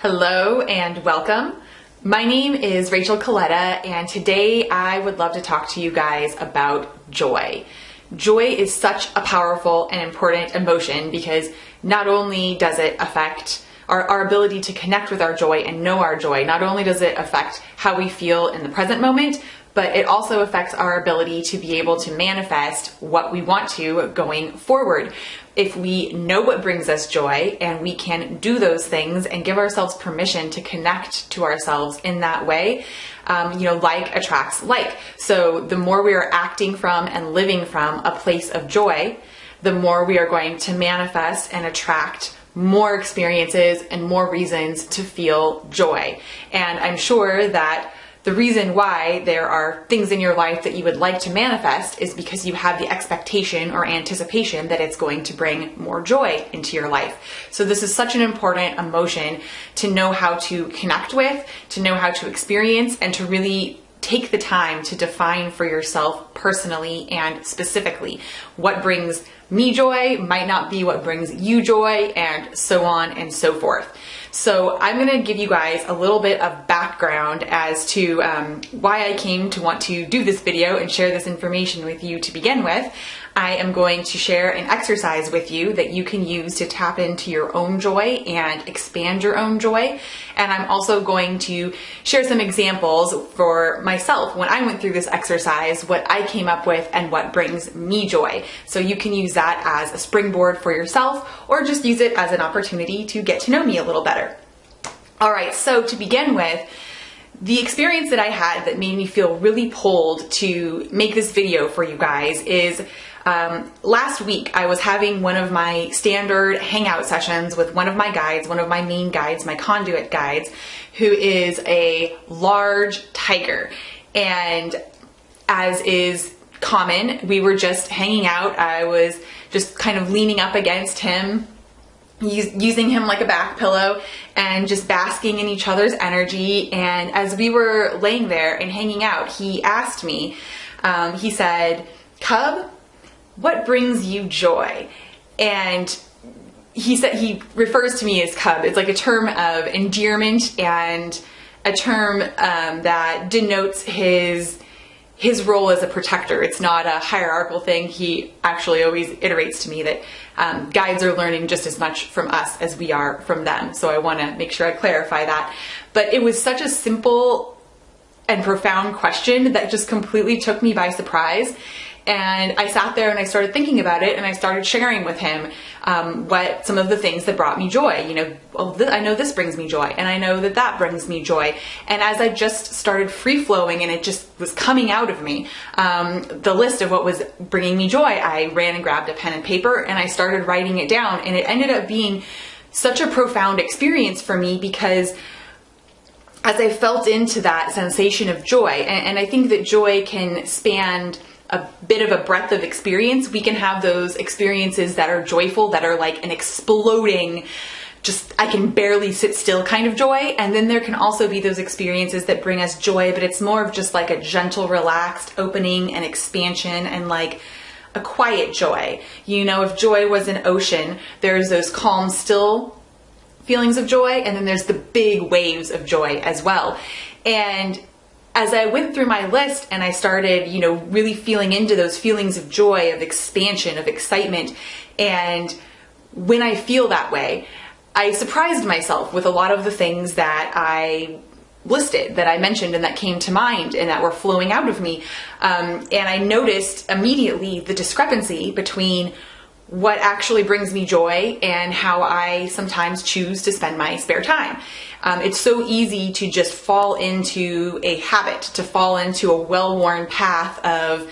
Hello and welcome. My name is Rachel Coletta, and today I would love to talk to you guys about joy. Joy is such a powerful and important emotion because not only does it affect our ability to connect with our joy and know our joy, not only does it affect how we feel in the present moment, but it also affects our ability to be able to manifest what we want to going forward. If we know what brings us joy and we can do those things and give ourselves permission to connect to ourselves in that way, like attracts like. So the more we are acting from and living from a place of joy, the more we are going to manifest and attract more experiences and more reasons to feel joy. And I'm sure that the reason why there are things in your life that you would like to manifest is because you have the expectation or anticipation that it's going to bring more joy into your life. So this is such an important emotion to know how to connect with, to know how to experience, and to really take the time to define for yourself personally and specifically. What brings me joy might not be what brings you joy, and so on and so forth. So I'm going to give you guys a little bit of background as to why I came to want to do this video and share this information with you to begin with. I am going to share an exercise with you that you can use to tap into your own joy and expand your own joy. And I'm also going to share some examples for myself when I went through this exercise, what I came up with and what brings me joy. So you can use that as a springboard for yourself or just use it as an opportunity to get to know me a little better. All right, so to begin with, the experience that I had that made me feel really pulled to make this video for you guys is last week I was having one of my standard hangout sessions with one of my guides, one of my main guides, my conduit guides, who is a large tiger. And as is common, we were just hanging out. I was just kind of leaning up against him, using him like a back pillow and just basking in each other's energy. And as we were laying there and hanging out, he asked me, he said, "Cub, what brings you joy?" And he said, he refers to me as Cub. It's like a term of endearment and a term that denotes his role as a protector. It's not a hierarchical thing. He actually always iterates to me that guides are learning just as much from us as we are from them. So I want to make sure I clarify that. But it was such a simple and profound question that just completely took me by surprise. And I sat there and I started thinking about it, and I started sharing with him what some of the things that brought me joy. I know this brings me joy, and I know that that brings me joy. And as I just started free flowing and it just was coming out of me, the list of what was bringing me joy, I ran and grabbed a pen and paper and I started writing it down. And it ended up being such a profound experience for me because as I felt into that sensation of joy, and I think that joy can span a bit of a breadth of experience. We can have those experiences that are joyful, that are like an exploding, just I can barely sit still kind of joy. And then there can also be those experiences that bring us joy, but it's more of just like a gentle, relaxed opening and expansion and like a quiet joy. If joy was an ocean, there's those calm, still feelings of joy, and then there's the big waves of joy as well. And as I went through my list and I started, really feeling into those feelings of joy, of expansion, of excitement, and when I feel that way, I surprised myself with a lot of the things that I listed, that I mentioned and that came to mind and that were flowing out of me. And I noticed immediately the discrepancy between what actually brings me joy and how I sometimes choose to spend my spare time. It's so easy to just fall into a habit, to fall into a well-worn path of,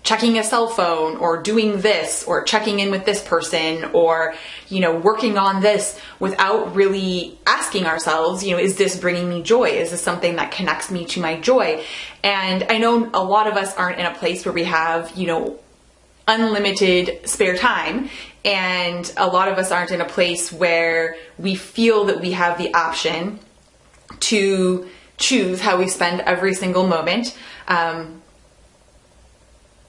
checking a cell phone or doing this or checking in with this person or, working on this without really asking ourselves, is this bringing me joy? Is this something that connects me to my joy? And I know a lot of us aren't in a place where we have, unlimited spare time, and a lot of us aren't in a place where we feel that we have the option to choose how we spend every single moment.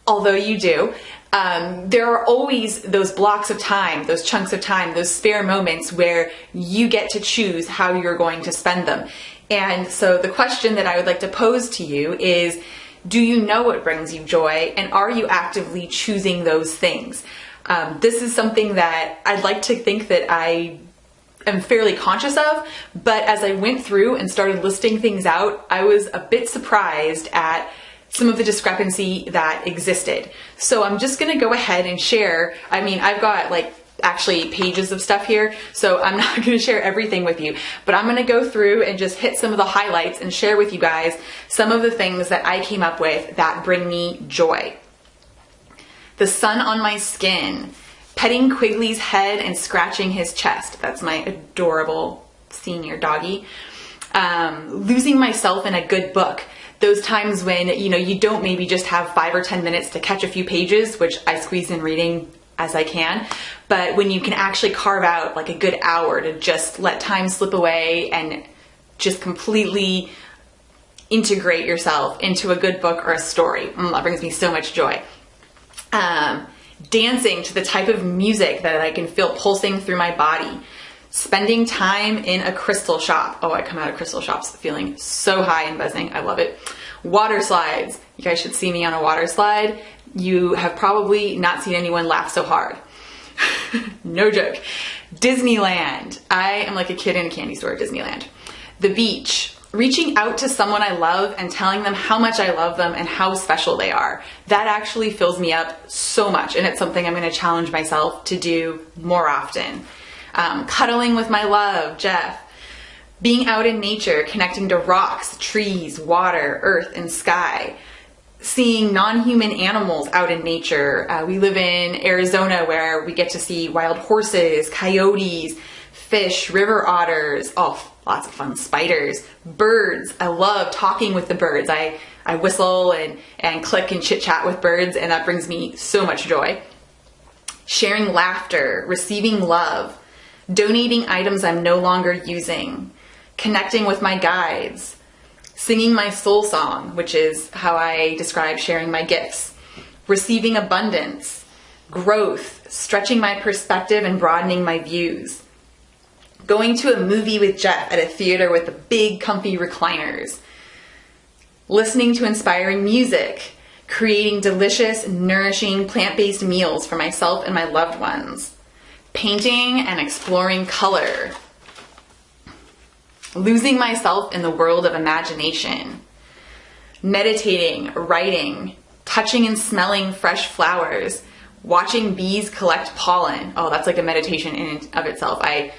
Although you do, There are always those blocks of time, those chunks of time, those spare moments where you get to choose how you're going to spend them. And so the question that I would like to pose to you is, do you know what brings you joy, and are you actively choosing those things? This is something that I'd like to think that I am fairly conscious of, but as I went through and started listing things out, I was a bit surprised at some of the discrepancy that existed. So I'm just gonna go ahead and share. I mean, I've got like actually pages of stuff here, so I'm not going to share everything with you, but I'm going to go through and just hit some of the highlights and share with you guys some of the things that I came up with that bring me joy. The sun on my skin, petting Quigley's head and scratching his chest. That's my adorable senior doggy. Losing myself in a good book. Those times when, you don't maybe just have 5 or 10 minutes to catch a few pages, which I squeeze in reading as I can, but when you can actually carve out like a good hour to just let time slip away and just completely integrate yourself into a good book or a story. That brings me so much joy. Dancing to the type of music that I can feel pulsing through my body. Spending time in a crystal shop. Oh, I come out of crystal shops feeling so high and buzzing. I love it. Water slides. You guys should see me on a water slide. You have probably not seen anyone laugh so hard. No joke. Disneyland. I am like a kid in a candy store at Disneyland. The beach. Reaching out to someone I love and telling them how much I love them and how special they are. That actually fills me up so much, and it's something I'm going to challenge myself to do more often. Cuddling with my love, Jeff. Being out in nature, connecting to rocks, trees, water, earth, and sky. Seeing non-human animals out in nature. We live in Arizona where we get to see wild horses, coyotes, fish, river otters, lots of fun, spiders, birds. I love talking with the birds. I whistle and click and chit chat with birds, and that brings me so much joy. Sharing laughter, receiving love, donating items I'm no longer using, connecting with my guides, singing my soul song, which is how I describe sharing my gifts, receiving abundance, growth, stretching my perspective and broadening my views, going to a movie with Jeff at a theater with the big comfy recliners, listening to inspiring music, creating delicious, nourishing, plant-based meals for myself and my loved ones, painting and exploring color, losing myself in the world of imagination, meditating, writing, touching and smelling fresh flowers, watching bees collect pollen. Oh, that's like a meditation in and of itself. I've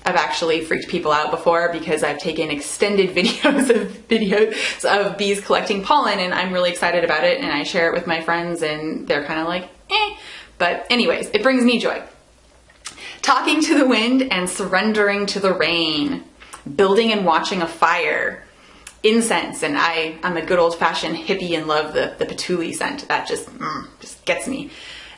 actually freaked people out before because I've taken extended videos of bees collecting pollen, and I'm really excited about it, and I share it with my friends and they're kind of like, eh. But anyways, it brings me joy. Talking to the wind and surrendering to the rain. Building and watching a fire. Incense, and I'm a good old-fashioned hippie and love the patchouli scent. That just gets me.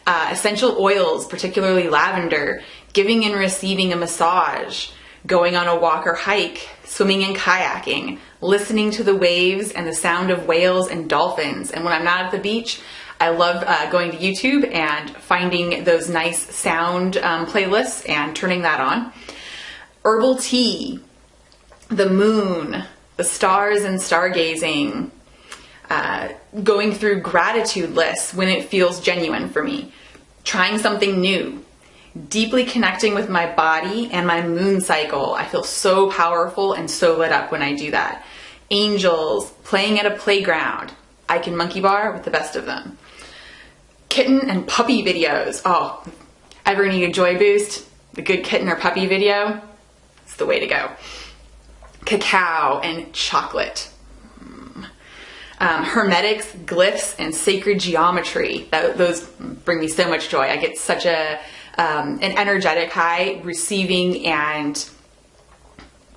Essential oils, particularly lavender. Giving and receiving a massage. Going on a walk or hike. Swimming and kayaking. Listening to the waves and the sound of whales and dolphins. And when I'm not at the beach, I love going to YouTube and finding those nice sound playlists and turning that on. Herbal tea. The moon, the stars and stargazing, going through gratitude lists when it feels genuine for me, trying something new, deeply connecting with my body and my moon cycle. I feel so powerful and so lit up when I do that. Angels, playing at a playground. I can monkey bar with the best of them. Kitten and puppy videos. Oh, ever need a joy boost? The good kitten or puppy video? It's the way to go. Cacao and chocolate. Hermetics, glyphs, and sacred geometry. Those bring me so much joy. I get such an energetic high receiving and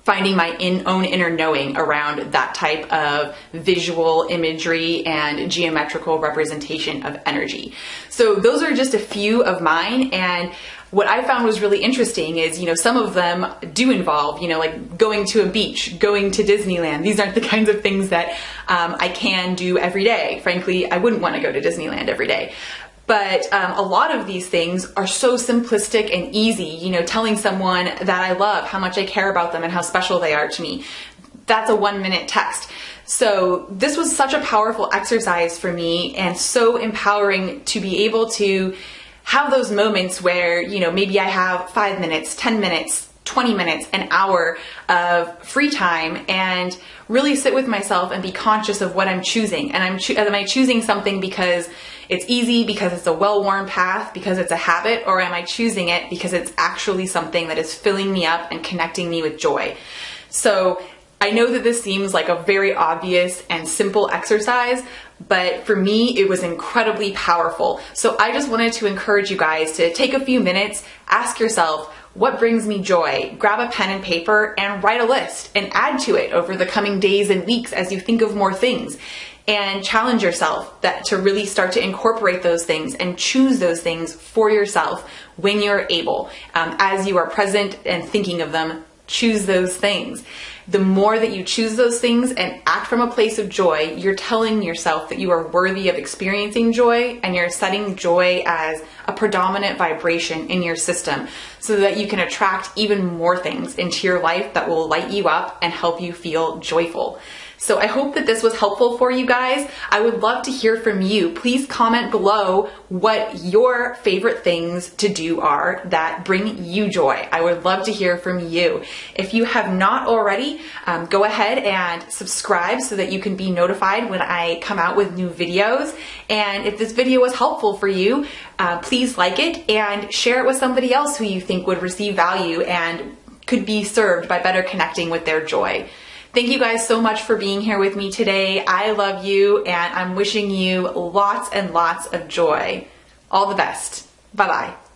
finding my own inner knowing around that type of visual imagery and geometrical representation of energy. So those are just a few of mine, and what I found was really interesting is, some of them do involve, like going to a beach, going to Disneyland. These aren't the kinds of things that I can do every day. Frankly, I wouldn't want to go to Disneyland every day. But a lot of these things are so simplistic and easy, you know, telling someone that I love, how much I care about them and how special they are to me. That's a 1-minute text. So this was such a powerful exercise for me and so empowering to be able to have those moments where, you know, maybe I have 5 minutes, 10 minutes, 20 minutes, an hour of free time and really sit with myself and be conscious of what I'm choosing. And am I choosing something because it's easy, because it's a well-worn path, because it's a habit, or am I choosing it because it's actually something that is filling me up and connecting me with joy? So I know that this seems like a very obvious and simple exercise, but for me, it was incredibly powerful. So I just wanted to encourage you guys to take a few minutes, ask yourself, what brings me joy? Grab a pen and paper and write a list and add to it over the coming days and weeks as you think of more things. And challenge yourself to really start to incorporate those things and choose those things for yourself when you're able. As you are present and thinking of them, choose those things. The more that you choose those things and act from a place of joy, you're telling yourself that you are worthy of experiencing joy, and you're setting joy as a predominant vibration in your system so that you can attract even more things into your life that will light you up and help you feel joyful. So I hope that this was helpful for you guys. I would love to hear from you. Please comment below what your favorite things to do are that bring you joy. I would love to hear from you. If you have not already, go ahead and subscribe so that you can be notified when I come out with new videos. And if this video was helpful for you, please like it and share it with somebody else who you think would receive value and could be served by better connecting with their joy. Thank you guys so much for being here with me today. I love you, and I'm wishing you lots and lots of joy. All the best. Bye-bye.